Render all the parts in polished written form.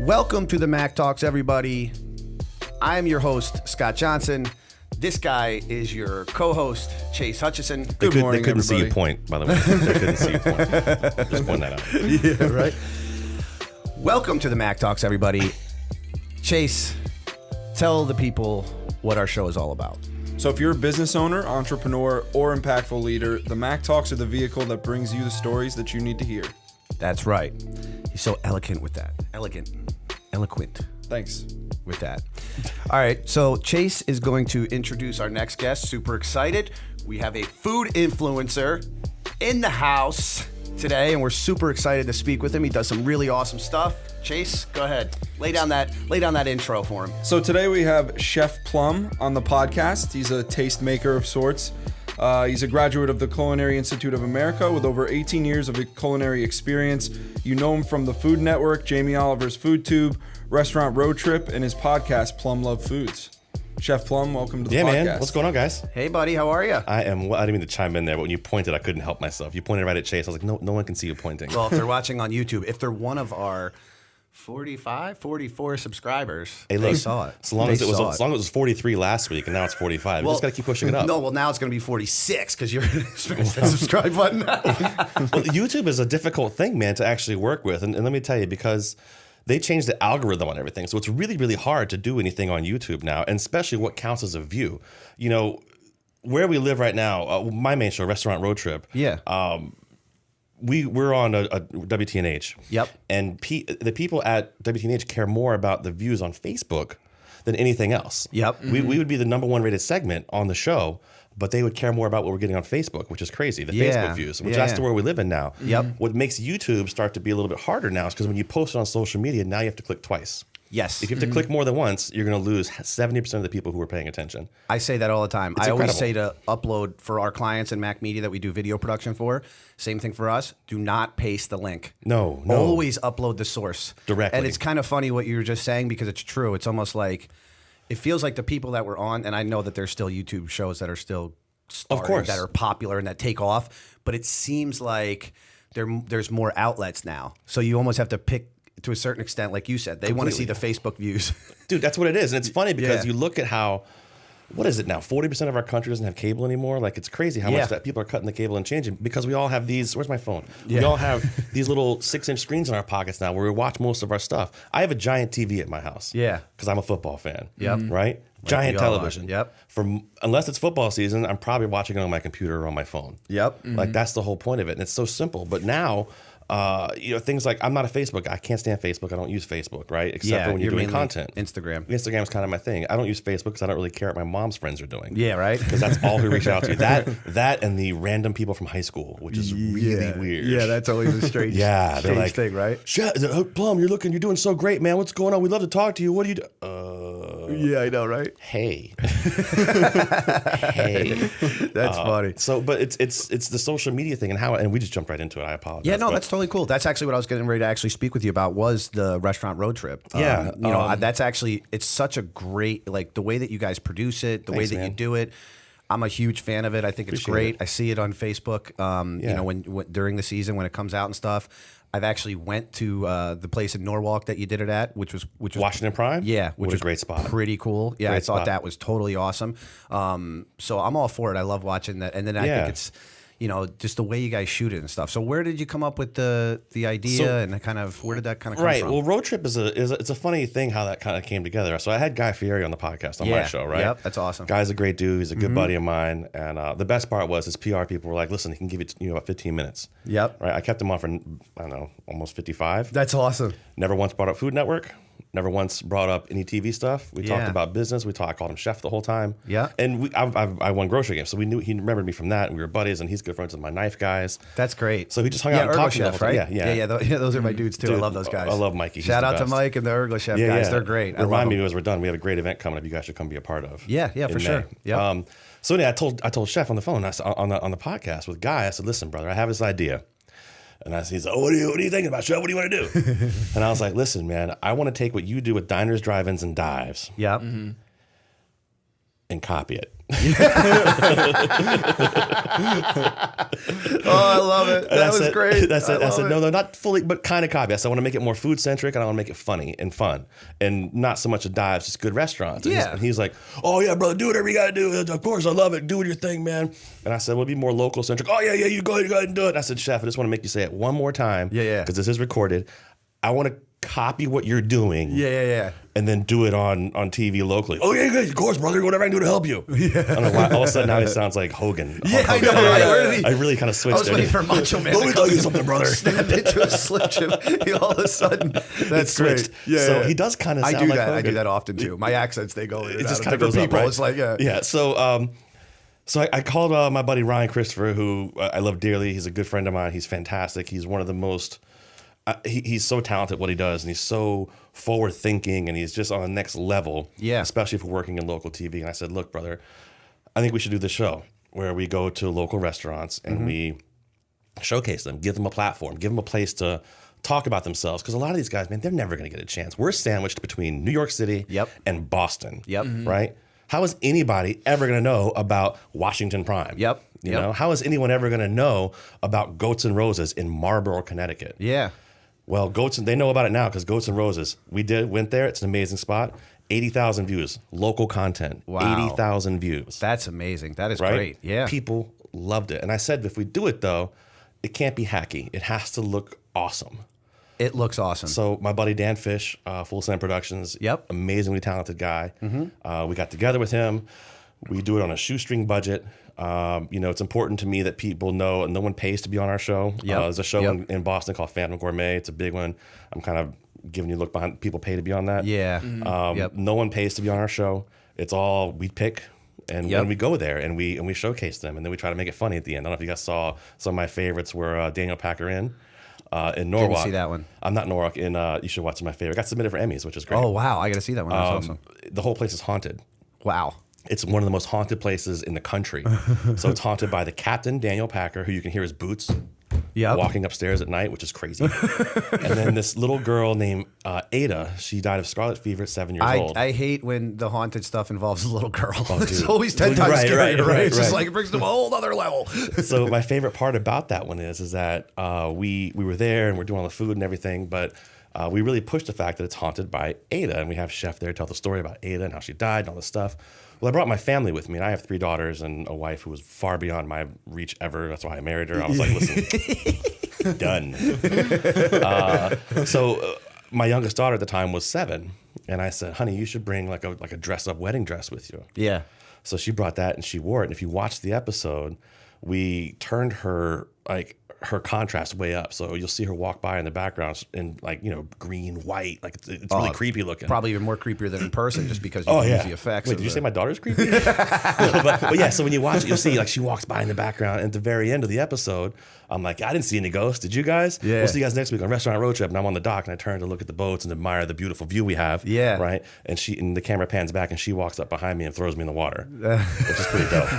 Welcome to the Mack Talks, everybody. I am your host, Scott Johnson. This guy is your co-host, Chase Hutchison. Good morning, They couldn't see your point, by the way. They couldn't see your point. Just point that out. Yeah, right. Welcome to the Mack Talks, everybody. Chase, tell the people what our show is all about. So if you're a business owner, entrepreneur, or impactful leader, the Mack Talks are the vehicle that brings you the stories that you need to hear. That's right. He's so eloquent with that. Eloquent. Thanks. With that. All right, so Chase is going to introduce our next guest. Super excited. We have a food influencer in the house today, and we're super excited to speak with him. He does some really awesome stuff. Chase, go ahead. Lay down that intro for him. So today we have Chef Plum on the podcast. He's a taste maker of sorts. He's a graduate of the Culinary Institute of America with over 18 years of culinary experience. You know him from the Food Network, Jamie Oliver's Foodtube, Restaurant Road Trip, and his podcast, Plum Love Foods. Chef Plum, welcome to the podcast. Yeah, man. What's going on, guys? Hey, buddy. How are you? I didn't mean to chime in there, but when you pointed, I couldn't help myself. You pointed right at Chase. I was like, no one can see you pointing. Well, if they're watching on YouTube, if they're one of our 44 subscribers, they saw it. As long as it was 43 last week, and now it's 45. We just got to keep pushing it up. No, well, now it's going to be 46 because you're smash that subscribe button. Well, YouTube is a difficult thing, man, to actually work with. And let me tell you, because they changed the algorithm on everything. So it's really, really hard to do anything on YouTube now, and especially what counts as a view. You know, where we live right now, my main show, Restaurant Road Trip. Yeah. We're on a WTNH. Yep. And the people at WTNH care more about the views on Facebook than anything else. Yep. We would be the number one rated segment on the show, but they would care more about what we're getting on Facebook, which is crazy. The Facebook views, which that's the world we live in now. Yep. What makes YouTube start to be a little bit harder now is because when you post it on social media, now you have to click twice. Yes. If you have to click more than once, you're going to lose 70% of the people who are paying attention. I say that all the time. It's always incredible. say to upload for our clients in Mac Media that we do video production for. Same thing for us. Do not paste the link. No. Always upload the source. Directly. And it's kind of funny what you were just saying because it's true. It's almost like it feels like the people that were on, and I know that there's still YouTube shows that are still starting, of course, that are popular and that take off, but it seems like there's more outlets now. So you almost have to pick to a certain extent, like you said, they want to see the Facebook views. Dude, that's what it is. And it's funny because you look at how, what is it now? 40% of our country doesn't have cable anymore. Like, it's crazy how much that people are cutting the cable and changing because we all have these, where's my phone? We all have these little 6-inch screens in our pockets now where we watch most of our stuff. I have a giant TV at my house. Yeah. Because I'm a football fan. Yep. Right? Giant television. Yep. Unless it's football season, I'm probably watching it on my computer or on my phone. Yep. Like, that's the whole point of it. And it's so simple. But now, things like, I'm not a Facebook guy. I can't stand Facebook. I don't use Facebook, right? Except for when you're doing content. Instagram. Instagram's kind of my thing. I don't use Facebook because I don't really care what my mom's friends are doing. Yeah, right? Because that's all who reach out to you. That and the random people from high school, which is really weird. Yeah, that's always a strange, they're like, thing, right? Plum, you're doing so great, man. What's going on? We'd love to talk to you. What do you do? Yeah, I know, right? Hey. That's funny. So, but it's the social media thing and we just jumped right into it. I apologize. Yeah, no, that's totally cool. That's actually what I was getting ready to actually speak with you about was the restaurant road trip. That's actually, it's such a great, like the way that you guys produce it, the way that you do it. I'm a huge fan of it. I think it's great. I see it on Facebook. When during the season when it comes out and stuff. I've actually went to the place in Norwalk that you did it at, which was Washington Prime. Yeah, which was a great spot. Pretty cool. Yeah, Great I thought spot. that was totally awesome. So I'm all for it. I love watching that, and then I think it's just the way you guys shoot it and stuff. So where did you come up with the idea and where did that kind of come from? Well, Road Trip is a funny thing how that kind of came together. So I had Guy Fieri on the podcast on my show, right? Yep, that's awesome. Guy's a great dude. He's a good buddy of mine. And the best part was his PR people were like, listen, he can give you about 15 minutes. Yep. Right. I kept him on for, I don't know, almost 55. That's awesome. Never once brought up Food Network. Never once brought up any TV stuff. We talked about business. I called him chef the whole time. Yeah. And I won grocery games. So we knew he remembered me from that. And we were buddies and he's good friends with my knife guys. That's great. So he just hung out and talked to me. Right? Yeah. Those are my dudes too. Dude, I love those guys. I love Mikey. He's Shout the out to best. Mike and the Ergo Chef guys. They're great. Remind me as we're done. We have a great event coming up. You guys should come be a part of. Yeah, for sure. Yeah. So anyway, I told Chef on the phone on the podcast with Guy. I said, listen, brother, I have this idea. And he's like, what are you thinking about, Chef? What do you want to do? And I was like, listen, man, I want to take what you do with diners, drive-ins, and dives. Yeah. And and copy it. Oh, I love it. That was great. I said, no, not fully, but kind of copy. I said, I want to make it more food centric, and I want to make it funny and fun, and not so much a dive, just good restaurants. And he's like, oh yeah, brother, do whatever you got to do. Of course, I love it. Do your thing, man. And I said, we'll be more local centric. Oh yeah, you go ahead and do it. And I said, chef, I just want to make you say it one more time. Because this is recorded. I want to copy what you're doing. And then do it on TV locally. Oh yeah, of course, brother. Whatever I can do to help you. I don't know why. All of a sudden now he sounds like Hogan. I know. Right? I really kind of switched. I was waiting for Macho Man. Let me tell you something, brother. Snap into a Slim Jim. All of a sudden, that's great. So he does kind of. I sound do like that. Hogan. I do that often too. My accents, they go. It just kind of goes people. up, right? It's like So I called my buddy Ryan Christopher, who I love dearly. He's a good friend of mine. He's fantastic. He's one of the most. He's so talented at what he does, and he's so forward thinking, and he's just on the next level. Especially if we're working in local TV. And I said, look, brother, I think we should do this show where we go to local restaurants and we showcase them, give them a platform, give them a place to talk about themselves. Because a lot of these guys, man, they're never going to get a chance. We're sandwiched between New York City and Boston. Right? How is anybody ever going to know about Washington Prime? You know, how is anyone ever going to know about Goats and Roses in Marlborough, Connecticut? Well, they know about it now because Goats and Roses. Went there. It's an amazing spot. 80,000 views. Local content. Wow. 80,000 views. That's amazing. That is great. Yeah. People loved it. And I said, if we do it though, it can't be hacky. It has to look awesome. It looks awesome. So my buddy Dan Fish, Full Send Productions. Amazingly talented guy. We got together with him. We do it on a shoestring budget. It's important to me that people know no one pays to be on our show. There's a show in Boston called Phantom Gourmet. It's a big one. I'm kind of giving you a look behind. People pay to be on that. No one pays to be on our show. It's all we pick. And when we go there and we showcase them, and then we try to make it funny at the end. I don't know if you guys saw some of my favorites were Daniel Packer in Norwalk. Didn't see that one. I'm not in Norwalk. You should watch my favorite. Got submitted for Emmys, which is great. Oh wow, I got to see that one. That's awesome. The whole place is haunted. Wow. It's one of the most haunted places in the country. So it's haunted by the captain, Daniel Packer, who you can hear his boots walking upstairs at night, which is crazy. And then this little girl named Ada, she died of scarlet fever at 7 years old. I hate when the haunted stuff involves a little girl. Oh, it's always 10 times scarier, right? It's just like it brings them a whole other level. So my favorite part about that one is that we were there and we're doing all the food and everything, but we really pushed the fact that it's haunted by Ada, and we have Chef there tell the story about Ada and how she died and all this stuff. Well, I brought my family with me, and I have 3 daughters and a wife who was far beyond my reach ever. That's why I married her. I was like, listen, done. So my youngest daughter at the time was 7, and I said, honey, you should bring like a dress-up wedding dress with you. So she brought that, and she wore it. And if you watch the episode, we turned her contrast way up, so you'll see her walk by in the background in green, white, like it's really creepy looking. Probably even more creepier than in person, just because you use the effects. Wait, did you say my daughter's creepy? but yeah, so when you watch it, you'll see she walks by in the background. And at the very end of the episode, I'm like, I didn't see any ghosts. Did you guys? We'll see you guys next week on Restaurant Road Trip. And I'm on the dock, and I turn to look at the boats and admire the beautiful view we have. Right. And the camera pans back, and she walks up behind me and throws me in the water, which is pretty dope.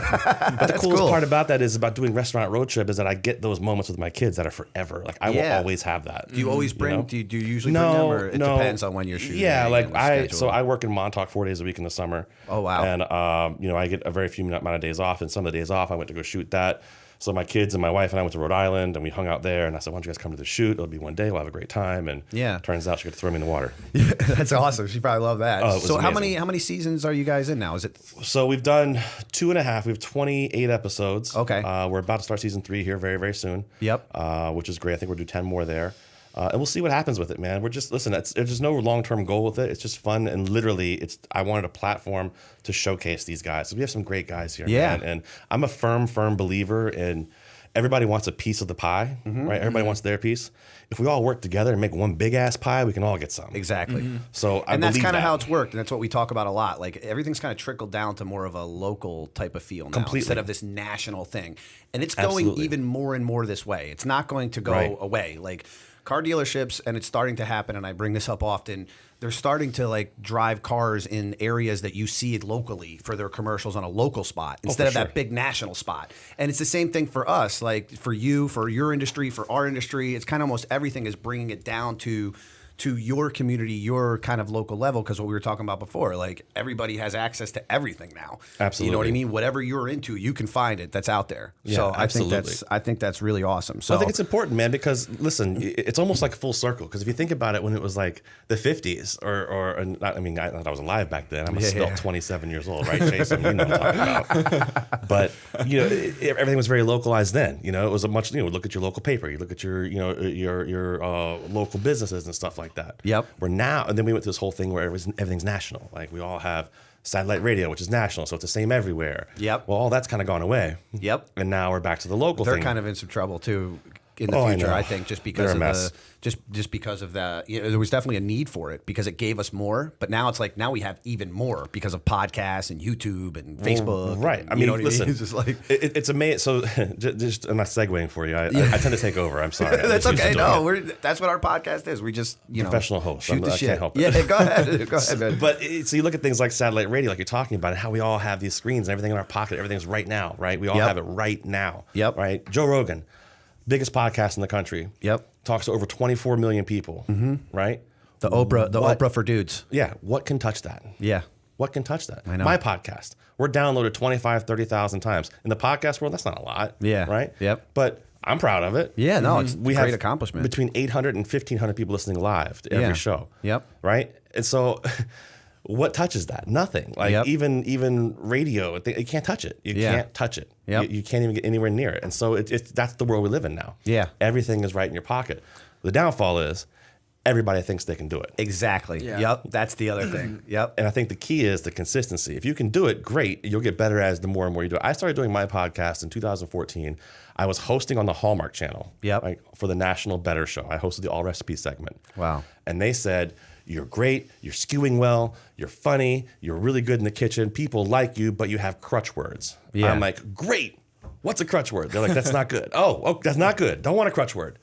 But the coolest part about that is about doing Restaurant Road Trip is that I get those moments with my kids that are forever. Like I will always have that. Do you always bring? Do you usually bring them, or it depends on when you're shooting? Yeah, I work in Montauk 4 days a week in the summer. Oh wow. And I get a very few amount of days off, and some of the days off I went to go shoot that. So my kids and my wife and I went to Rhode Island, and we hung out there. And I said, "Why don't you guys come to the shoot? It'll be one day. We'll have a great time." And turns out she could throw me in the water. That's awesome. She probably loved that. Oh, so amazing. how many seasons are you guys in now? Is it? So we've done 2.5. We have 28 episodes. Okay. We're about to start season 3 here very, very soon. Which is great. I think we'll do 10 more there. And we'll see what happens with it, man. We're just there's no long-term goal with it. It's just fun, and literally, I wanted a platform to showcase these guys. So we have some great guys here, man. And I'm a firm believer in everybody wants a piece of the pie, right? Everybody wants their piece. If we all work together and make one big ass pie, we can all get some. Exactly. So and that's kind of how it's worked, and that's what we talk about a lot. Like everything's kind of trickled down to more of a local type of feel now, instead of this national thing. And it's going even more and more this way. It's not going to go away. Like car dealerships, and it's starting to happen, and I bring this up often, they're starting to drive cars in areas that you see it locally for their commercials on a local spot instead of that big national spot. And it's the same thing for us, like for you, for your industry, for our industry. It's kind of almost everything is bringing it down to to your community, your kind of local level, because what we were talking about before, like everybody has access to everything now. Absolutely. You know what I mean? Whatever you're into, you can find it that's out there. Yeah, so absolutely. I think that's really awesome. So I think it's important, man, because listen, it's almost like full circle. Because if you think about it, when it was like the 50s, I mean, I thought I was alive back then. I'm still 27 years old, right, Jason? You know what I'm talking about. But you know, everything was very localized then. You know, it was a much. You know, look at your local paper, you look at your local businesses and stuff like that. Yep. Where now, and then we went to this whole thing where everything's national. Like we all have satellite radio, which is national, so it's the same everywhere. Yep. Well, all that's kind of gone away. Yep. And now we're back to the local They're thing. kind of in some trouble too in the future, I think, just because just because of that. You know, there was definitely a need for it because it gave us more, but now it's like now we have even more because of podcasts and YouTube and Facebook. Right. And, I mean, listen, I mean? It's just like it's amazing. So just I'm not segueing for you. I tend to take over. I'm sorry. that's okay. No, that's what our podcast is. We just professional host. Shoot the I shit. can't help it. Yeah, go ahead. Go ahead, man. But so you look at things like satellite radio, like you're talking about, and how we all have these screens and everything in our pocket. Everything's right now, right? We all have it right now. Yep. Right. Joe Rogan, biggest podcast in the country. Yep. Talks to over 24 million people. Right. The Oprah for dudes. Yeah. What can touch that? Yeah. What can touch that? I know. My podcast. We're downloaded 25, 30,000 times. In the podcast world, that's not a lot. Yeah. Right? Yep. But I'm proud of it. Yeah, no, it's we a great have accomplishment. Between 800 and 1,500 people listening live to every show. Yep. Right? And so what touches that? Nothing. Like even radio, you can't touch it. You can't touch it. Yep. You can't even get anywhere near it. And so that's the world we live in now. Yeah. Everything is right in your pocket. The downfall is everybody thinks they can do it. Exactly. Yeah. Yep. That's the other thing. Yep. And I think the key is the consistency. If you can do it, great. You'll get better as the more and more you do it. I started doing my podcast in 2014. I was hosting on the Hallmark channel. Yep. For the National Better Show. I hosted the All Recipes segment. Wow. And they said, you're great, you're skewing well, you're funny, you're really good in the kitchen, people like you, but you have crutch words. Yeah. I'm like, great. What's a crutch word? They're like, that's not good. Oh, that's not good. Don't want a crutch word.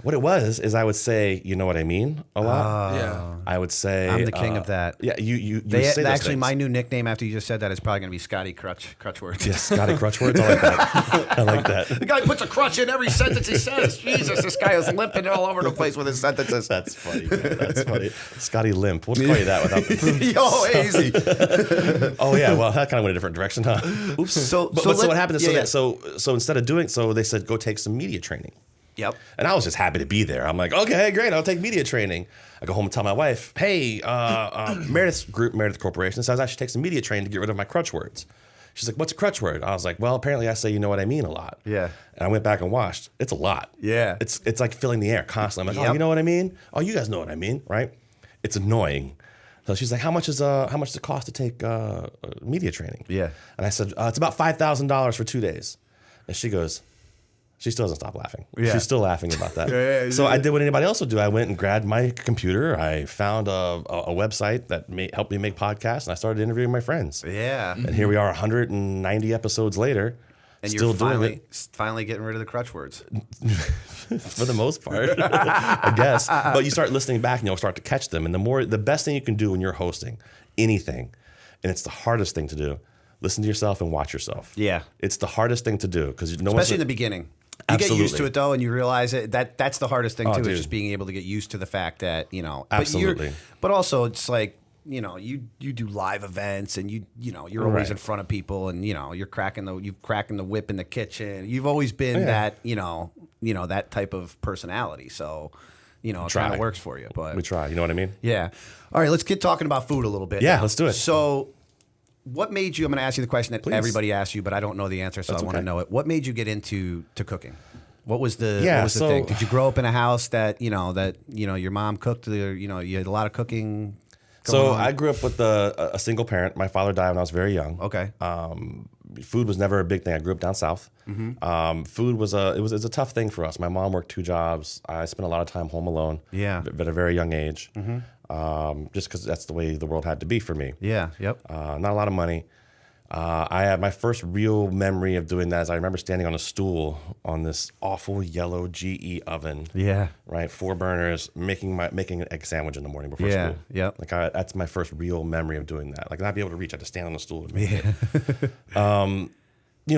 What it was is I would say, you know what I mean, a lot. Yeah. I would say I'm the king of that. Yeah, you They say those actually, things. my new nickname after you just said that is probably going to be Scotty Crutch Words. Yes, Scotty Crutch words. I like that. I like that. The guy puts a crutch in every sentence he says. Jesus, this guy is limping all over the place with his sentences. That's funny. Man. That's funny. Scotty Limp. We'll call you that without the Yo, easy. Oh yeah, well that kind of went a different direction, huh? Oops. So what happened is so instead of doing so, they said go take some media training. Yep. And I was just happy to be there. I'm like, okay, great, I'll take media training. I go home and tell my wife, hey, Meredith Corporation says I should take some media training to get rid of my crutch words. She's like, what's a crutch word? I was like, well, apparently I say you know what I mean a lot. Yeah. And I went back and watched. It's a lot. Yeah. It's like filling the air constantly. I'm like, Yep. oh, you know what I mean? Oh, you guys know what I mean, right? It's annoying. So she's like, how much does it cost to take media training? Yeah. And I said, it's about $5,000 for 2 days. And she goes, she still doesn't stop laughing. Yeah. She's still laughing about that. Yeah. I did what anybody else would do. I went and grabbed my computer. I found a website that helped me make podcasts, and I started interviewing my friends. Yeah. And here we are 190 episodes later, And still you're doing finally getting rid of the crutch words. it for the most part, I guess. But you start listening back and you'll start to catch them. And the best thing you can do when you're hosting anything, and it's the hardest thing to do, listen to yourself and watch yourself. Yeah. It's the hardest thing to do because Especially in the beginning. You get used to it though, and you realize it. That's the hardest thing too. dude. Is just being able to get used to the fact that Absolutely. But also, it's like you do live events, and you're always in front of people, and you're cracking the whip in the kitchen. You've always been that that type of personality. So it kind of works for you. But we try. You know what I mean? yeah. All right, let's get talking about food a little bit. Yeah, now. let's do it. So, what made you? I'm going to ask you the question that Please. everybody asks you, but I don't know the answer, so That's I want to okay. know it. What made you get into cooking? What was the so- thing? Did you grow up in a house that your mom cooked? You had a lot of cooking. So on? I grew up with a single parent. My father died when I was very young. Okay. Food was never a big thing. I grew up down south. Food was a tough thing for us. My mom worked 2 jobs. I spent a lot of time home alone. Yeah. At a very young age. Just because that's the way the world had to be for me. Yeah. Yep. Not a lot of money. I had my first real memory of doing that is I remember standing on a stool on this awful yellow GE oven. Yeah. Right, 4 burners, making an egg sandwich in the morning before Yeah, school. yep. Like that's my first real memory of doing that. Like not be able to reach, I had to stand on the stool. Yeah.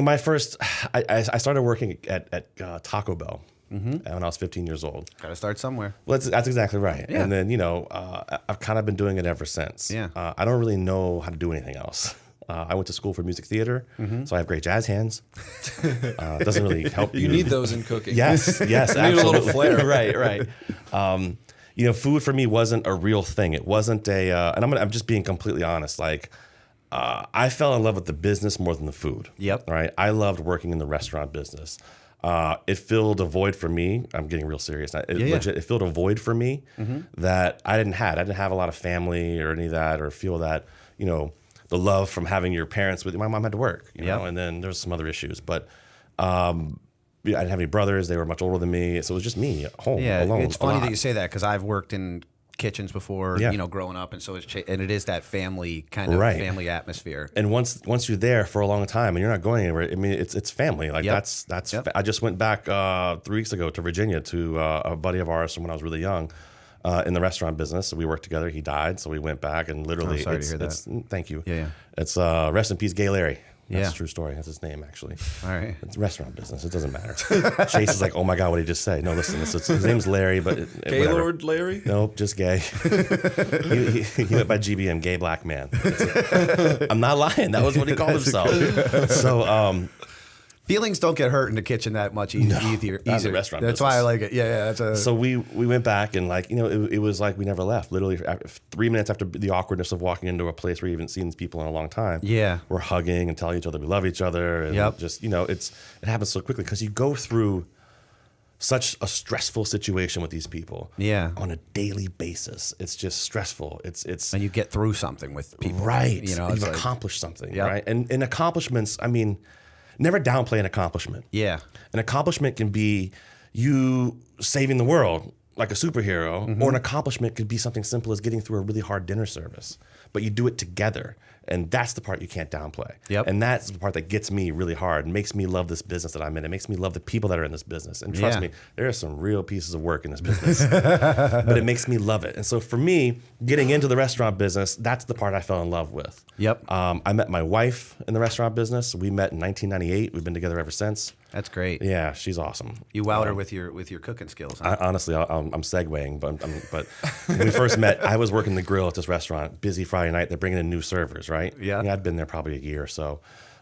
My first, I started working at Taco Bell. when I was 15 years old. Got to start somewhere. Well, that's exactly right. Yeah. And then, I've kind of been doing it ever since. Yeah. I don't really know how to do anything else. I went to school for music theater, so I have great jazz hands. It doesn't really help you. You need those in cooking. Yes, absolutely. Need a little flair. right. Food for me wasn't a real thing. It wasn't and I'm just being completely honest. Like, I fell in love with the business more than the food. Yep. Right. I loved working in the restaurant business. It filled a void for me. I'm getting real serious. It filled a void for me that I didn't have. I didn't have a lot of family or any of that, or feel that, the love from having your parents with you. My mom had to work, and then there was some other issues. But I didn't have any brothers. They were much older than me. So it was just me at home alone. It's funny that you say that because I've worked in kitchens before, growing up, and so and it is that family kind of family atmosphere. And once you're there for a long time and you're not going anywhere, I mean, it's family. Like that's. I just went back 3 weeks ago to Virginia to a buddy of ours from when I was really young. In the restaurant business, so we worked together. He died, so we went back and literally. Sorry to hear that. Thank you. Yeah. It's rest in peace, Gay Larry. That's a true story. That's his name, actually. All right. It's restaurant business. It doesn't matter. Chase is like, oh my God, what did he just say? No, listen, his name's Larry, but Gaylord Larry? Nope, just gay. he went by GBM, gay black man. I'm not lying. That was what he called himself. So. Feelings don't get hurt in the kitchen that much easier. Not the restaurant That's business. why I like it. Yeah. So we went back and it was like we never left. Literally 3 minutes after the awkwardness of walking into a place where you haven't seen these people in a long time. Yeah. We're hugging and telling each other we love each other. And just, it happens so quickly because you go through such a stressful situation with these people. Yeah. On a daily basis. It's just stressful. It's and you get through something with people. Right. You've accomplished something. Right. And accomplishments, never downplay an accomplishment. Yeah. An accomplishment can be you saving the world like a superhero, or an accomplishment could be something simple as getting through a really hard dinner service. But you do it together. And that's the part you can't downplay. Yep. And that's the part that gets me really hard and makes me love this business that I'm in. It makes me love the people that are in this business. And trust me, there are some real pieces of work in this business. But it makes me love it. And so for me, getting into the restaurant business, that's the part I fell in love with. Yep. I met my wife in the restaurant business. We met in 1998. We've been together ever since. That's great. Yeah, she's awesome. You wowed her with your cooking skills. Huh? Honestly, I'm segueing, but when we first met, I was working the grill at this restaurant. Busy Friday night. They're bringing in new servers, right? Yeah. I'd been there probably a year or so.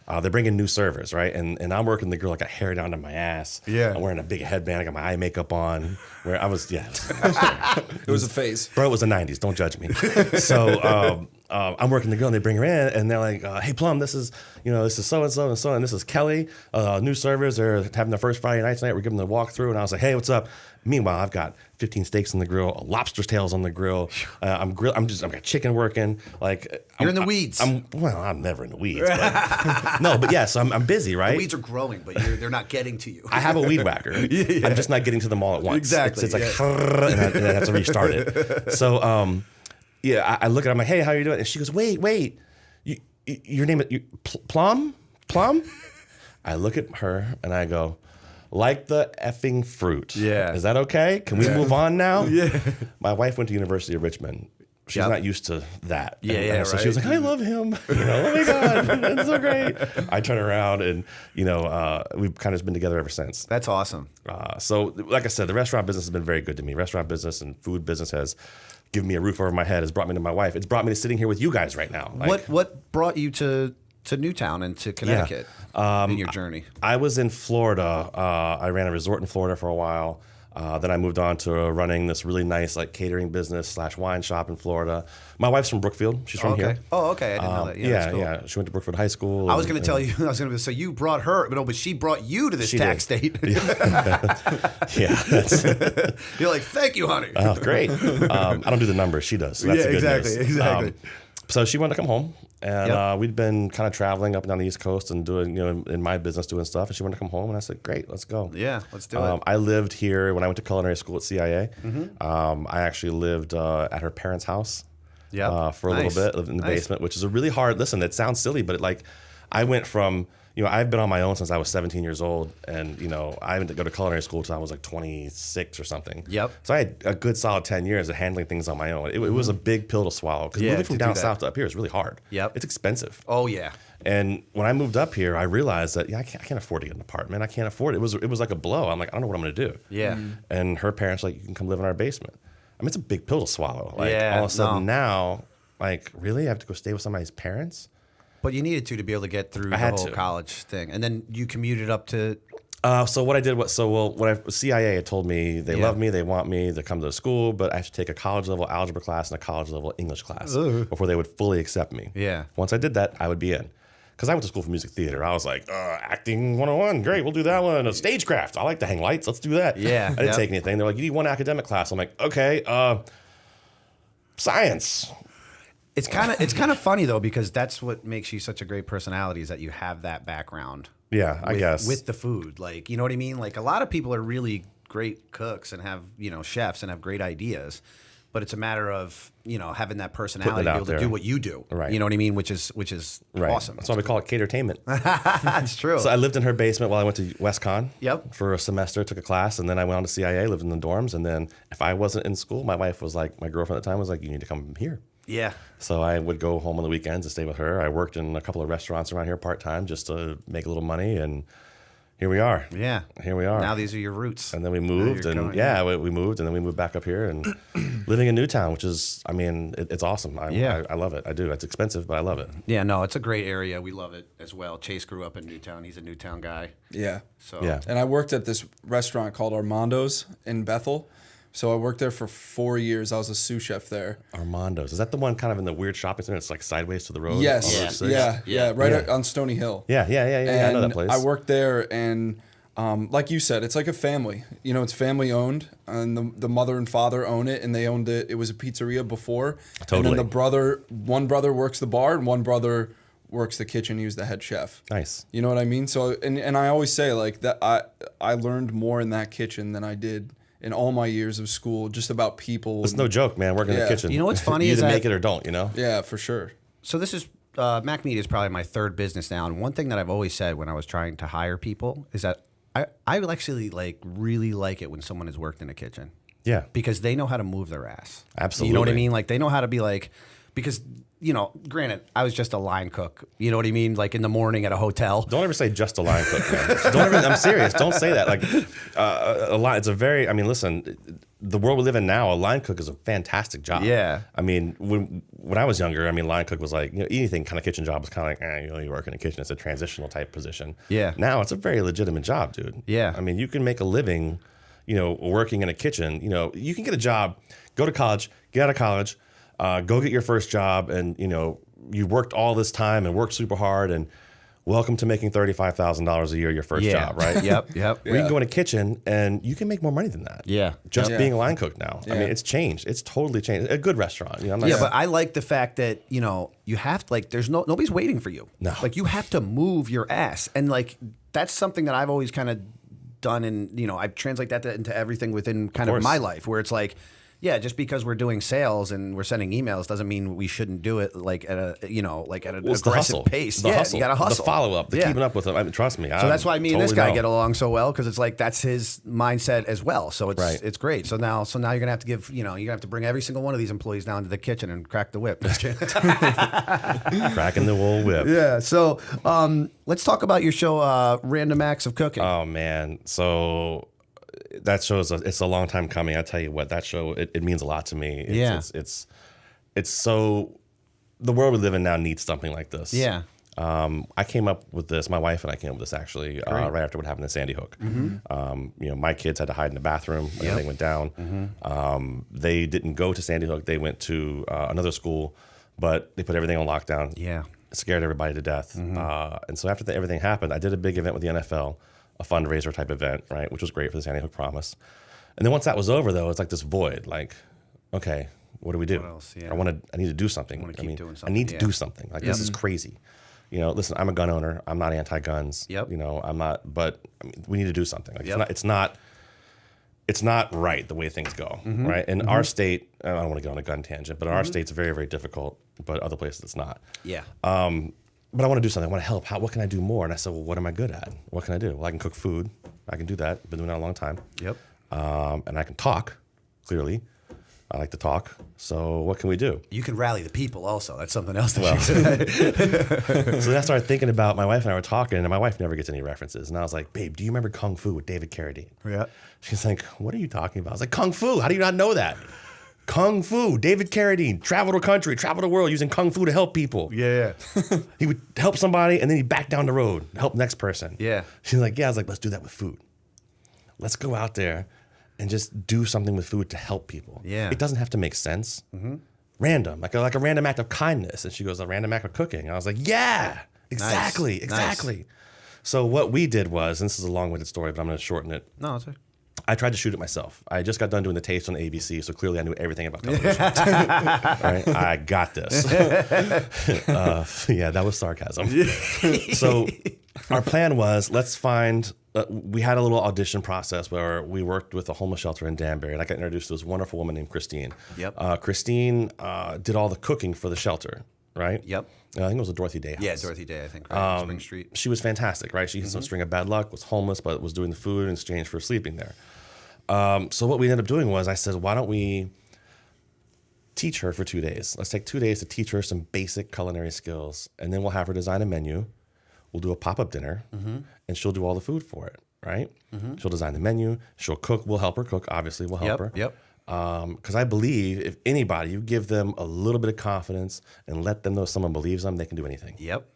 They're bringing new servers, right? And I'm working the grill. I got hair down to my ass. Yeah. I'm wearing a big headband. I got my eye makeup on. Where I was, It was a phase. Bro, it was the 90s. Don't judge me. So I'm working the grill, and they bring her in, and they're like, "Hey, Plum, this is so-and-so and so, and this is Kelly. New servers. They're having their first Friday night tonight. We're giving them a walkthrough." And I was like, "Hey, what's up?" Meanwhile, I've got 15 steaks on the grill, lobster's tails on the grill. I've got chicken working. Like you're in the weeds. I'm never in the weeds. But, no, but yes, I'm busy, right? The weeds are growing, but they're not getting to you. I have a weed whacker. I'm just not getting to them all at once. Exactly. It's like, and I have to restart it. So, I look at her, I'm like, "Hey, how are you doing?" And she goes, wait, your name is Plum? I look at her and I go, "Like the effing fruit." Yeah. Is that okay? Can we move on now? Yeah. My wife went to University of Richmond. She's not used to that. Yeah, So she was like, "I love him." Oh my God, that's so great. I turn around and, we've kind of been together ever since. That's awesome. So like I said, the restaurant business has been very good to me. Restaurant business and food business has given me a roof over my head, has brought me to my wife. It's brought me to sitting here with you guys right now. What brought you to Newtown and to Connecticut in your journey? I was in Florida. I ran a resort in Florida for a while. Then I moved on to running this really nice catering business / wine shop in Florida. My wife's from Brookfield. She's from here. Oh, okay. I didn't know that. Yeah, cool. Yeah. She went to Brookfield High School. I was going to tell you. So you brought her, but she brought you to this tax state. Yeah. You're like, "Thank you, honey." Oh, great. I don't do the numbers. She does. So that's the good news. Exactly. So she wanted to come home, and we'd been kind of traveling up and down the East Coast and doing, in my business doing stuff. And she wanted to come home, and I said, "Great, let's go." Yeah, let's do it. I lived here when I went to culinary school at CIA. I actually lived at her parents' house for a little bit, lived in the basement, which is a really hard. Listen, it sounds silly, but I went from. I've been on my own since I was 17 years old, and I didn't go to culinary school until I was 26 or something. Yep. So I had a good solid 10 years of handling things on my own. It was a big pill to swallow because moving from down south to up here is really hard. Yep. It's expensive. Oh yeah. And when I moved up here, I realized that I can't afford to get an apartment. I can't afford it. It was like a blow. I'm like, I don't know what I'm going to do. Yeah. And her parents were like, you can come live in our basement. I mean, it's a big pill to swallow. Like Yeah, all of a sudden now, like really, I have to go stay with somebody's parents. But you needed to be able to get through the whole college thing, and then you commuted up to. So what I did was CIA had told me they love me, they want me to come to the school, but I have to take a college level algebra class and a college level English class before they would fully accept me. Yeah. Once I did that, I would be in. Because I went to school for music theater. I was like, acting 101, great, we'll do that one. Stagecraft, I like to hang lights, let's do that. Yeah. I didn't take anything. They're like, you need one academic class. I'm like, okay, science. It's kind of funny though, because that's what makes you such a great personality, is that you have that background. Yeah, I guess. With the food. Like, you know what I mean? Like, a lot of people are really great cooks and have, chefs and have great ideas. But it's a matter of, having that personality to be able to do what you do. Right. You know what I mean? Which is right. Awesome. That's why we call it catertainment. That's true. So I lived in her basement while I went to WestCon. Yep. For a semester, took a class, and then I went on to CIA, lived in the dorms. And then if I wasn't in school, my wife was like, my girlfriend at the time was like, you need to come here. Yeah. So I would go home on the weekends and stay with her. I worked in a couple of restaurants around here part-time just to make a little money, and here we are. Yeah. Here we are. Now these are your roots. And then we moved, and we moved, and then we moved back up here and living in Newtown, which is, I mean, it's awesome. I love it. I do. It's expensive, but I love it. Yeah, no, it's a great area. We love it as well. Chase grew up in Newtown. He's a Newtown guy. Yeah. So yeah. And I worked at this restaurant called Armando's in Bethel. So I worked there for 4 years. I was a sous chef there. Armando's. Is that the one kind of in the weird shopping center? It's like sideways to the road? Yes. Yeah. Right on Stony Hill. Yeah. I know that place. I worked there, and like you said, it's like a family. It's family owned, and the mother and father own it, and they owned it. It was a pizzeria before. Totally. And then one brother works the bar, and one brother works the kitchen. He was the head chef. Nice. You know what I mean? So, and I always say like that I learned more in that kitchen than I did in all my years of school, just about people. It's no joke, man, working in the kitchen. You know what's funny you is either make it or don't, Yeah, for sure. So this is, Mack Media is probably my third business now. And one thing that I've always said when I was trying to hire people is that I would actually really like it when someone has worked in a kitchen. Yeah. Because they know how to move their ass. Absolutely. You know what I mean? Like, they know how to be like, because, granted, I was just a line cook. You know what I mean? Like in the morning at a hotel. Don't ever say just a line cook, man. I'm serious. Don't say that. Like a line. It's a very. I mean, listen. The world we live in now, a line cook is a fantastic job. Yeah. I mean, when I was younger, I mean, line cook was like anything kind of kitchen job was kind of like you work in a kitchen. It's a transitional type position. Yeah. Now it's a very legitimate job, dude. Yeah. I mean, you can make a living, working in a kitchen. You can get a job, go to college, get out of college. Go get your first job, and you worked all this time and worked super hard, and welcome to making $35,000 a year your first job, right? Yep. Or you can go in a kitchen and you can make more money than that. Yeah, just being a line cook now. I mean, it's changed. It's totally changed. A good restaurant. But I like the fact that you have to there's nobody's waiting for you. No, like you have to move your ass, and like that's something that I've always kind of done, and I translate that into everything within kind of my life, where it's like. Yeah, just because we're doing sales and we're sending emails doesn't mean we shouldn't do it like at a aggressive pace. The hustle. You got to hustle. The follow up, the keeping up with them. I mean, trust me. So that's why me and this guy get along so well, because it's like that's his mindset as well. So it's great. So now you're gonna have to give you're gonna have to bring every single one of these employees down to the kitchen and crack the whip. Cracking the old whip. Yeah. So let's talk about your show, Random Acts of Cooking. Oh man. So. That show it's a long time coming. I tell you what, that show it means a lot to me. It's so the world we live in now needs something like this. Yeah. I came up with this. My wife and I came up with this actually right after what happened in Sandy Hook. Mm-hmm. My kids had to hide in the bathroom when everything went down. Mm-hmm. They didn't go to Sandy Hook. They went to another school, but they put everything on lockdown. Yeah. It scared everybody to death. Mm-hmm. And so after everything happened, I did a big event with the NFL. A fundraiser type event, right, which was great for the Sandy Hook Promise. And then once that was over, though, it's like this void. Like, okay, what do we do? What else? Yeah. I need to do something. I need to do something. Like this is crazy. Listen, I'm a gun owner. I'm not anti-guns. Yep. I'm not. But we need to do something. Like it's not right the way things go. Right. In our state, I don't want to go on a gun tangent, but in our state's very, very difficult. But other places it's not. Yeah. But I want to do something. I want to help. What can I do more? And I said, well, what am I good at? What can I do? Well, I can cook food. I can do that. Been doing that a long time. Yep. And I can talk, clearly. I like to talk. So what can we do? You can rally the people also. That's something else. So I started thinking about, my wife and I were talking, and my wife never gets any references. And I was like, babe, do you remember Kung Fu with David Carradine? Yeah. She's like, what are you talking about? I was like, Kung Fu. How do you not know that? Kung Fu, David Carradine, traveled the country, traveled the world using Kung Fu to help people. Yeah. He would help somebody, and then he'd back down the road, help the next person. Yeah. She's like, yeah. I was like, let's do that with food. Let's go out there and just do something with food to help people. Yeah. It doesn't have to make sense. Random, like a random act of kindness. And she goes, a random act of cooking. And I was like, yeah, exactly. Nice. So what we did was, and this is a long-winded story, but I'm going to shorten it. No, it's okay. I tried to shoot it myself. I just got done doing the taste on ABC, so clearly I knew everything about television. Right? I got this. Yeah, that was sarcasm. So our plan was, let's find, we had a little audition process where we worked with a homeless shelter in Danbury, and I got introduced to this wonderful woman named Christine. Yep. Christine did all the cooking for the shelter, right? Yep. I think it was a Dorothy Day house. Yeah, Dorothy Day, I think, right? Spring Street. She was fantastic, right? She had some string of bad luck, was homeless, but was doing the food in exchange for sleeping there. So what we ended up doing was, I said, why don't we teach her for 2 days? Let's take 2 days to teach her some basic culinary skills, and then we'll have her design a menu. We'll do a pop-up dinner, and she'll do all the food for it, right? She'll design the menu. She'll cook. We'll help her cook. Obviously, we'll help her. Yep. Because I believe if anybody, you give them a little bit of confidence and let them know someone believes them, they can do anything. Yep.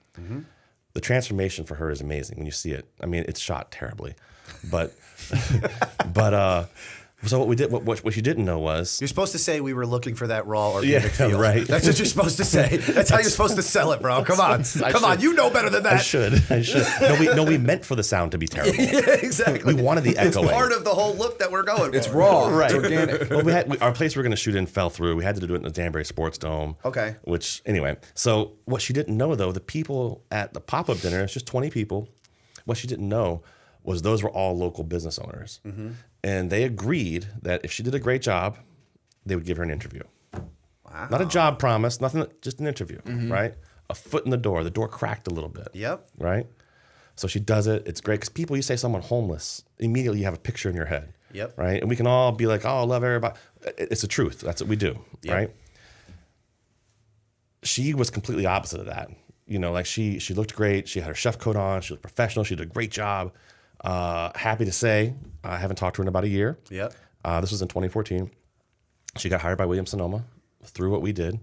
The transformation for her is amazing when you see it. I mean, it's shot terribly, but so what we did, what she didn't know was, You're supposed to say we were looking for that raw organic feel. Right. That's what you're supposed to say. That's how you're supposed to sell it, bro. Come on. Come on. You know better than that. I should. No, we meant for the sound to be terrible. Yeah, exactly. We wanted the echoing. It's part of the whole look that we're going for. It's raw. Right. It's organic. Well, our place we were going to shoot in fell through. We had to do it in the Danbury Sports Dome. Okay. Which, anyway. So what she didn't know, though, the people at the pop-up dinner, it's just 20 people. What she didn't know was those were all local business owners. And they agreed that if she did a great job, they would give her an interview. Wow. Not a job promise, nothing, just an interview, right? A foot in the door cracked a little bit. Yep. Right? So she does it. It's great. Because people, you say someone homeless, immediately you have a picture in your head. Yep. Right? And we can all be like, oh, I love everybody. It's the truth. That's what we do. Yep. Right? She was completely opposite of that. You know, like she looked great. She had her chef coat on. She was professional. She did a great job. Happy to say, I haven't talked to her in about a year. Yep. This was in 2014. She got hired by Williams-Sonoma through what we did,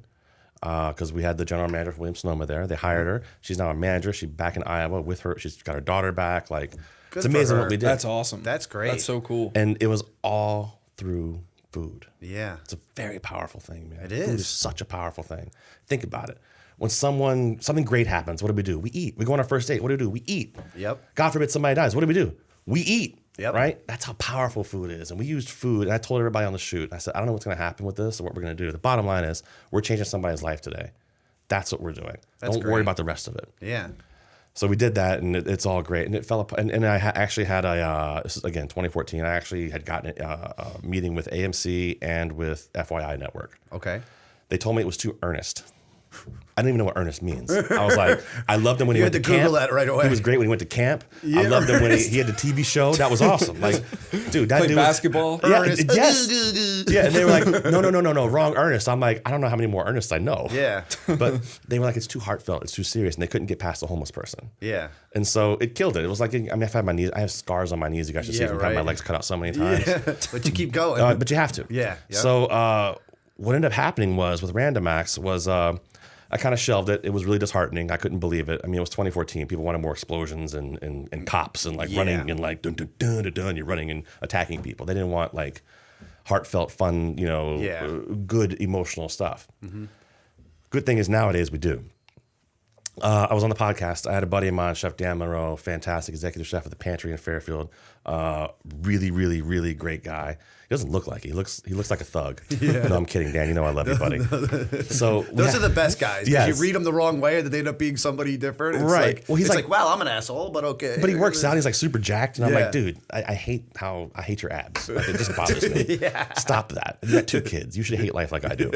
because we had the general manager from Williams-Sonoma there. They hired her. She's now a manager. She's back in Iowa with her. She's got her daughter back. Like, Good it's amazing for her. what we did. That's awesome. That's great. That's so cool. And it was all through food. Yeah. It's a very powerful thing, man. It Food is. is such a powerful thing. Think about it. When something great happens, what do? We eat. We go on our first date. What do? We eat. Yep. God forbid somebody dies. What do? We eat. Yep. Right? That's how powerful food is. And we used food, and I told everybody on the shoot, I said, I don't know what's going to happen with this or what we're going to do. The bottom line is we're changing somebody's life today. That's what we're doing. Don't worry about the rest of it. Yeah. So we did that, and it's all great. And it fell apart. And I actually had this is, again, 2014. I actually had gotten a meeting with AMC and with FYI Network. Okay. They told me it was too earnest. I didn't even know what earnest means. I was like, I loved him when he went to camp. You had to Google that right away. He was great when he went to camp. Yeah, I loved him when Ernest. he had the TV show. That was awesome. Like, dude, that Play dude basketball. Yeah, Ernest. yes. Yeah, and they were like, no, wrong Ernest. I'm like, I don't know how many more Ernests I know. Yeah. But they were like, it's too heartfelt. It's too serious. And they couldn't get past the homeless person. Yeah. And so it killed it. It was like, I mean, I have scars on my knees. You guys should see. I've had my legs cut out so many times. Yeah. But you keep going. But you have to. Yeah. Yep. So what ended up happening was with Random Acts was I kind of shelved it. It was really disheartening. I couldn't believe it. I mean, it was 2014. People wanted more explosions and cops and like running and like dun dun dun dun dun. You're running and attacking people. They didn't want like heartfelt, fun, good emotional stuff. Good thing is nowadays we do. I was on the podcast. I had a buddy of mine, Chef Dan Monroe, fantastic executive chef at the Pantry in Fairfield. Really, really, really great guy. He doesn't look like he looks like a thug. Yeah. No, I'm kidding, Dan. You know I love you, buddy. So those are the best guys. Yes. You read them the wrong way, and they end up being somebody different. It's right. Like, well, he's like, well, I'm an asshole, but okay. But he works out. He's like super jacked, and I'm Yeah. like, dude, I hate your abs. Like, it just bothers me. Yeah. Stop that. You got 2 kids. You should hate life like I do.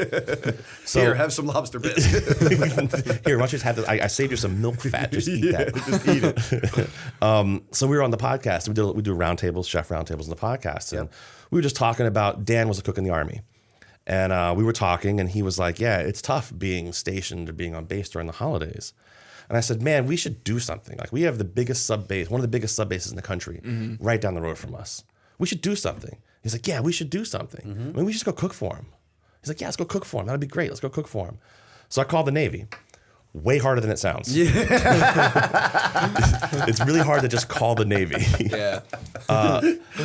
So here, have some lobster bisque. here, why don't you just have this? I saved you some milk fat. Just eat that. Just eat it. So we were on the podcast. We do roundtables, chef roundtables on the podcast, and we were just talking about Dan was a cook in the Army, And we were talking, and he was like, yeah, it's tough being stationed or being on base during the holidays. And I said, man, we should do something. Like, we have the biggest sub base, one of the biggest sub bases in the country, right down the road from us. We should do something. He's like, yeah, we should do something. I mean, we should go cook for him. He's like, yeah, let's go cook for him. That'd be great. Let's go cook for him. So I called the Navy. Way harder than it sounds. Yeah. It's really hard to just call the Navy. Yeah.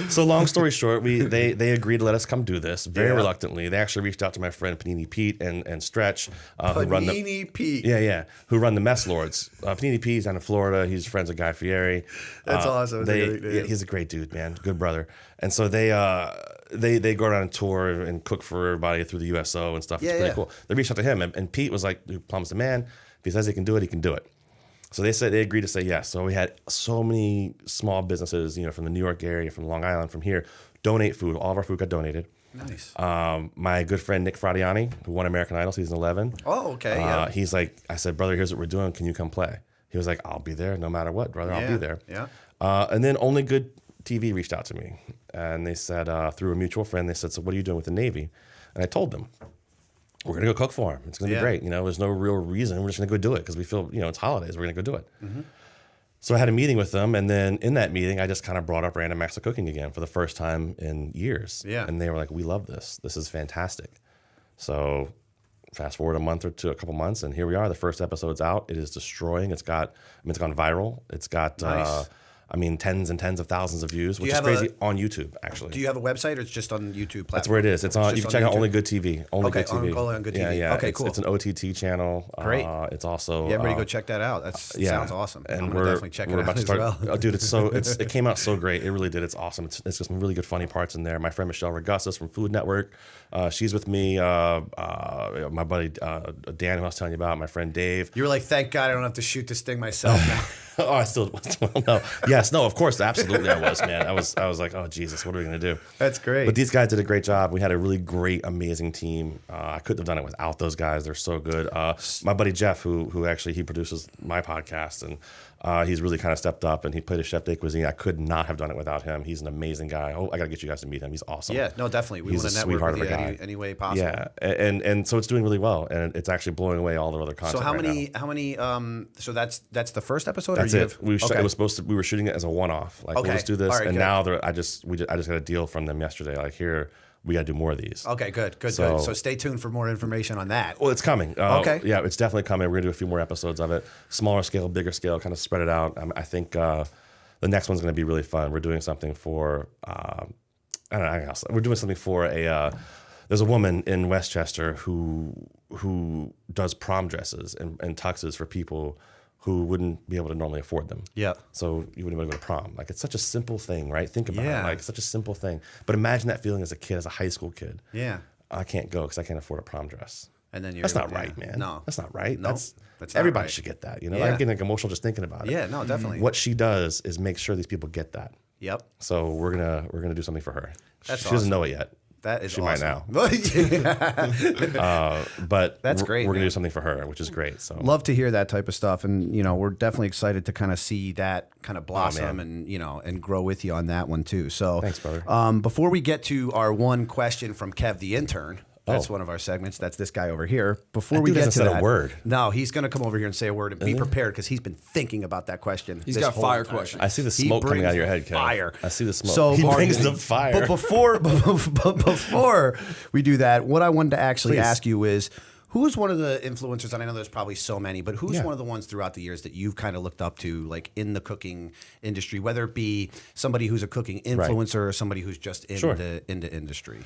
So long story short, they agreed to let us come do this very reluctantly. They actually reached out to my friend Panini Pete and Stretch, who run the Mess Lords. Panini Pete's down in Florida. He's friends with Guy Fieri. That's awesome. He's a great dude, man. Good brother. And so they go around and tour and cook for everybody through the USO and stuff. It's pretty cool. They reached out to him, and Pete was like, dude, Plum's the man. If he says he can do it, he can do it. So they agreed to say yes. So we had so many small businesses, from the New York area, from Long Island, from here, donate food. All of our food got donated. Nice. My good friend Nick Fradiani, who won American Idol season 11. Oh, okay. He's like, I said, brother, here's what we're doing. Can you come play? He was like, I'll be there no matter what, brother. I'll be there. Yeah. And then Only Good TV reached out to me, and they said, through a mutual friend, they said, so what are you doing with the Navy? And I told them, we're going to go cook for him. It's going to be great. There's no real reason. We're just going to go do it because we feel, it's holidays. We're going to go do it. So I had a meeting with them. And then in that meeting, I just kind of brought up random acts of cooking again for the first time in years. Yeah. And they were like, we love this. This is fantastic. So fast forward a couple months, and here we are. The first episode's out. It is destroying. It's gone viral. It's got, tens and tens of thousands of views, which is crazy on YouTube, actually. Do you have a website, or it's just on YouTube platform? That's where it is. It's on. You can check out Only Good TV. Only Good TV. On Good TV. Yeah. Okay, cool. It's an OTT channel. Great. It's also. Yeah, everybody go check that out. That sounds awesome. And I'm gonna definitely check it out as well. Oh, dude, it came out so great. It really did. It's awesome. It's got some really good funny parts in there. My friend Michelle Regussis from Food Network, she's with me. My buddy Dan, who I was telling you about. My friend Dave. You were like, thank God I don't have to shoot this thing myself now. Oh, I still no. Yes, no, of course, absolutely I was, man. I was like, oh Jesus, what are we gonna do? That's great. But these guys did a great job. We had a really great, amazing team. I couldn't have done it without those guys. They're so good. My buddy Jeff, who actually he produces my podcast, and he's really kind of stepped up, and he played a chef de cuisine. I could not have done it without him. He's an amazing guy. Oh, I gotta get you guys to meet him. He's awesome. Yeah, no, definitely. We want to network with you any way possible. Yeah, and so it's doing really well, and it's actually blowing away all the other content. So how many? So that's the first episode. That's it. It was supposed to. We were shooting it as a one-off. Like, we'll just do this, and now I just got a deal from them yesterday. Like, here, we got to do more of these. Okay, good. So stay tuned for more information on that. Well, it's coming. Okay. Yeah, it's definitely coming. We're gonna do a few more episodes of it, smaller scale, bigger scale, kind of spread it out. I think the next one's gonna be really fun. We're doing something for. I don't know. We're doing something for a. There's a woman in Westchester who does prom dresses and tuxes for people who wouldn't be able to normally afford them. Yeah. So you wouldn't be able to go to prom. Like, it's such a simple thing, right? Think about it. Like, such a simple thing. But imagine that feeling as a kid, as a high school kid. Yeah. I can't go because I can't afford a prom dress. And then that's not right, man. No. That's not right. No, that's not everybody right. should get that. I'm getting emotional just thinking about it. Yeah, no, definitely. What she does is make sure these people get that. Yep. So we're gonna do something for her. That's she doesn't know it yet. That is she awesome. Might now. But that's great. We're gonna do something for her, which is great. So love to hear that type of stuff, and we're definitely excited to kind of see that kind of blossom and grow with you on that one too. So thanks, brother. Before we get to our one question from Kev the intern. That's one of our segments. That's this guy over here. Before we get to that, a word. No, he's going to come over here and say a word and be prepared because he's been thinking about that question. He's got fire questions. I see the smoke coming out of your head, Ken. Fire. I see the smoke. So he brings the fire. But before we do that, what I wanted to actually ask you is, who's one of the influencers, and I know there's probably so many, but who's one of the ones throughout the years that you've kind of looked up to, like in the cooking industry, whether it be somebody who's a cooking influencer or somebody who's just in the industry?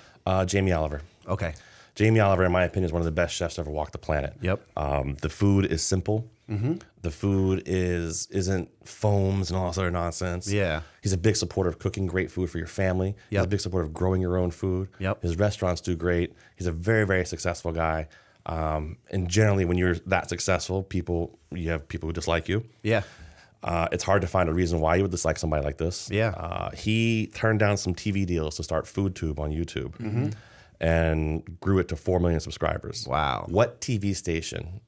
Jamie Oliver. Okay. Jamie Oliver, in my opinion, is one of the best chefs to ever walk the planet. Yep. The food is simple. Mm-hmm. The food isn't foams and all this other nonsense. Yeah. He's a big supporter of cooking great food for your family. Yep. He's a big supporter of growing your own food. Yep. His restaurants do great. He's a very, very successful guy. And generally, when you're that successful, you have people who dislike you. Yeah. It's hard to find a reason why you would dislike somebody like this. Yeah. He turned down some TV deals to start Foodtube on YouTube. Mm-hmm. And grew it to 4 million subscribers. Wow. What TV station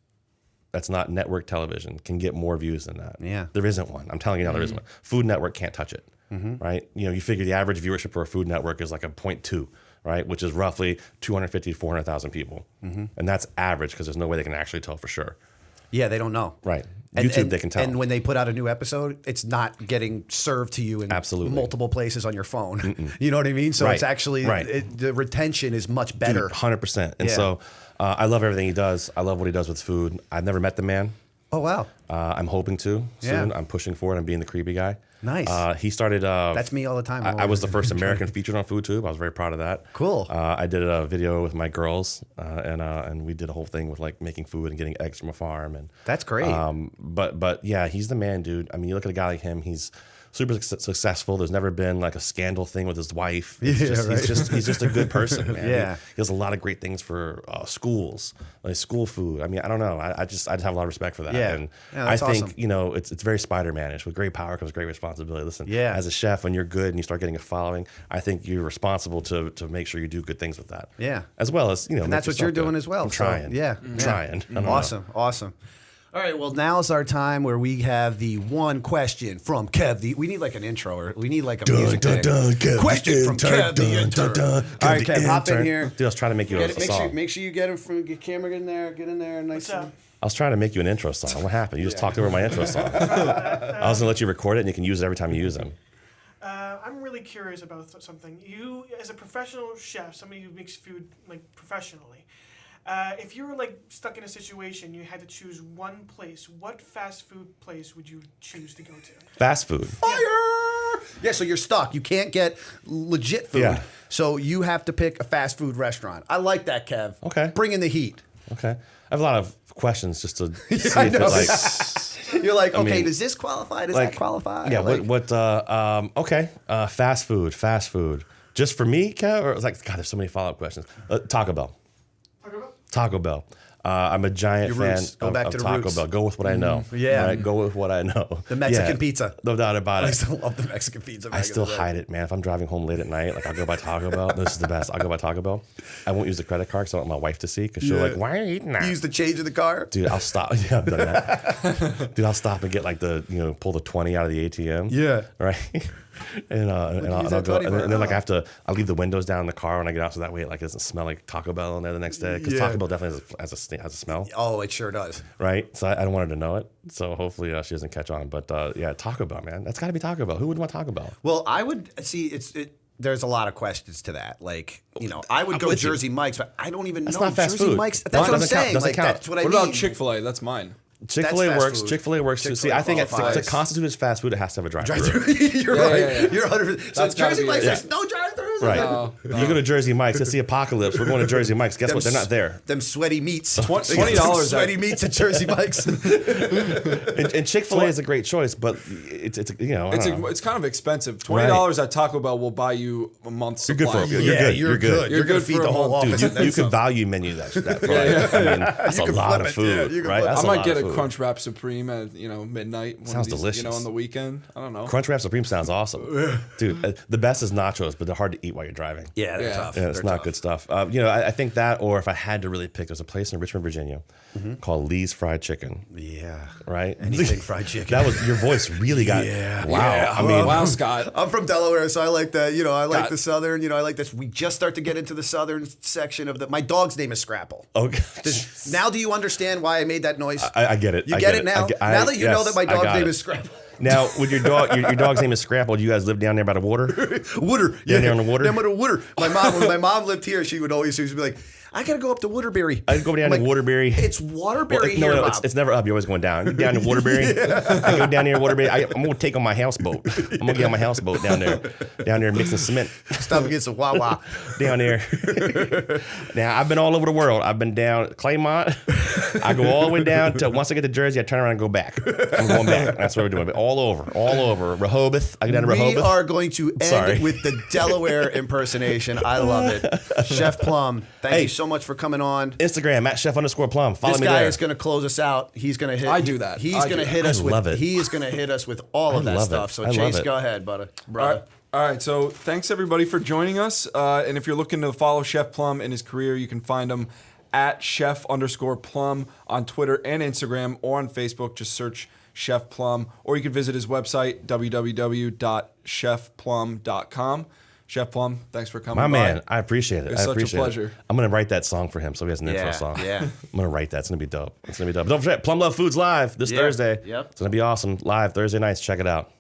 that's not network television can get more views than that? Yeah. There isn't one. I'm telling you now, there isn't one. Food Network can't touch it, right? You figure the average viewership for a Food Network is like a 0.2, right? Which is roughly 250 to 400,000 people. And that's average because there's no way they can actually tell for sure. Yeah, they don't know. Right. YouTube, they can tell. And when they put out a new episode, it's not getting served to you in multiple places on your phone. You know what I mean? So it's actually, the retention is much better. Dude, 100%. And so I love everything he does. I love what he does with food. I've never met the man. Oh, wow. I'm hoping to soon. I'm pushing for it. I'm being the creepy guy. Nice. He started. That's me all the time. I was the first American featured on Foodtube. I was very proud of that. Cool. I did a video with my girls, and we did a whole thing with like making food and getting eggs from a farm. And that's great. But yeah, he's the man, dude. I mean, you look at a guy like him. He's super successful. There's never been like a scandal thing with his wife. He's just a good person, man. Yeah. He does a lot of great things for schools, like school food. I mean, I don't know. I just have a lot of respect for that. Yeah. And I think awesome. It's very Spider-Man-ish. With great power comes great responsibility. Listen, as a chef, when you're good and you start getting a following, I think you're responsible to make sure you do good things with that. Yeah. As well as and that's what you're doing as well. I'm trying. Trying. Awesome. All right, well, now's our time where we have the one question from Kev. We need like an intro, or we need like a music thing. Question from Kev the intern. All right, Kev, hop in here. Dude, I was trying to make you a song. Make sure you get him from the camera. Get in there, nice. I was trying to make you an intro song. What happened? You just talked over my intro song. I was gonna let you record it, and you can use it every time you use them. I'm really curious about something. You, as a professional chef, somebody who makes food like professionally. If you were like stuck in a situation, you had to choose one place. What fast food place would you choose to go to? Fast food. Fire! Yeah, so you're stuck. You can't get legit food. Yeah. So you have to pick a fast food restaurant. I like that, Kev. Okay. Bring in the heat. Okay. I have a lot of questions just to see if it like. You're like, okay, does this qualify? Does that qualify? Yeah. Okay. Fast food. Just for me, Kev? Or it's like, God, there's so many follow-up questions. Taco Bell. Taco Bell. I'm a giant fan of Taco Bell. Go with what I know. Yeah. Right? Go with what I know. The Mexican pizza. No doubt about it. I still love the Mexican pizza. I still hide it, man. If I'm driving home late at night, like I'll go by Taco Bell. This is the best. I'll go by Taco Bell. I won't use the credit card because I don't want my wife to see because she'll like, why are you eating that? You use the change in the car? Dude, I'll stop. Yeah, I've done that. Dude, I'll stop and get like pull the 20 out of the ATM. Yeah. Right? And I'll go, and then like I'll leave the windows down in the car when I get out, so that way it like doesn't smell like Taco Bell in there the next day. Because Taco Bell definitely has a smell. Oh, it sure does. Right, so I don't want her to know it. So hopefully she doesn't catch on. But Taco Bell, man, that's got to be Taco Bell. Who would want Taco Bell? Well, I would see there's a lot of questions to that. Like, I would go Jersey Mike's, but I don't even know not fast Jersey food. Mike's. That's what I'm saying. Like, that's what I mean. What about Chick-fil-A? That's mine. Chick-fil-A works. Chick-fil-A works too. See, I think to constitute as fast food, it has to have a drive-through. You're right. Yeah. You're 100%. So Jersey Mike's, there's no drive-throughs. Right. No. You go to Jersey Mike's. It's the apocalypse. We're going to Jersey Mike's. Guess what? They're not there. Them sweaty meats. $20. Sweaty meats at Jersey Mike's. And Chick-fil-A is a great choice, but it's kind of expensive. $20 at Taco Bell will buy you a month's supply. You're good. You're going to feed the whole office. Dude, you could value menu that for like, I mean, that's a lot of food, right? I might get a Crunch Wrap Supreme at midnight. Sounds delicious. On the weekend. I don't know. Crunch Wrap Supreme sounds awesome, dude. The best is nachos, but they're hard to eat while you're driving. Yeah, they're tough. Yeah, it's not good stuff. I think that, or if I had to really pick, there's a place in Richmond, Virginia, called Lee's Fried Chicken. Yeah, right. Anything fried chicken. That was your voice really got. Yeah. Wow. Yeah. I mean, wow, Scott. I'm from Delaware, so I like that. I like the southern. I like this. We just start to get into the southern section of my dog's name is Scrapple. Okay. Now, do you understand why I made that noise? I get it. You get it now. Now that you know that my dog's name is Scrapple. Now, with your dog, your dog's name is Scrapple. Do you guys live down there by the water? Water. Down there on the water? Down by the water. When my mom lived here, she would always be like, I gotta go up to Waterbury. I'd go down to Waterbury. It's Waterbury here, No, Bob. it's never up. You're always going down. You're down to Waterbury. I go down there to Waterbury. I'm gonna take on my houseboat. I'm gonna get on my houseboat down there mixing cement. Stop against the Wawa. Down there. Now, I've been all over the world. I've been down Claymont. I go all the way down to, once I get to Jersey, I turn around and go back. I'm going back. That's what we're doing. But all over. Rehoboth. I go down to Rehoboth. We are going to end with the Delaware impersonation. I love it. Chef Plum, thank you so much for coming on. Instagram @chef_Plum. Follow me there. This guy is going to close us out. He's going to hit. I do that. He's going to hit us with. He is going to hit us with all of that stuff. So Chase, go ahead, brother. All right, so thanks everybody for joining us. And if you're looking to follow Chef Plum in his career, you can find him @chef_Plum on Twitter and Instagram, or on Facebook. Just search Chef Plum, or you can visit his website www.chefplum.com. Chef Plum, thanks for coming. My man, I appreciate it. It's such a pleasure. I'm gonna write that song for him so he has an intro song. Yeah. I'm gonna write that. It's gonna be dope. Don't forget, Plum Love Foods live this Thursday. Yep. It's gonna be awesome. Live Thursday nights. Check it out.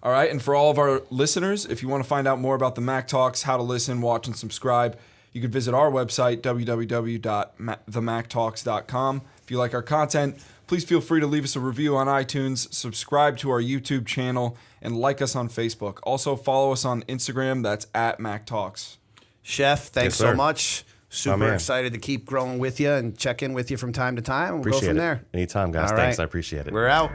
All right, and for all of our listeners, if you want to find out more about the Mack Talks, how to listen, watch, and subscribe, you can visit our website, www.themacktalks.com. If you like our content, please feel free to leave us a review on iTunes, subscribe to our YouTube channel, and like us on Facebook. Also, follow us on Instagram. That's @Mack Talks. Chef, thanks so much. My Super man. excited to keep growing with you and check in with you from time to time. We'll Appreciate go from it. there. Anytime, guys. All Thanks. right. I appreciate it. We're out.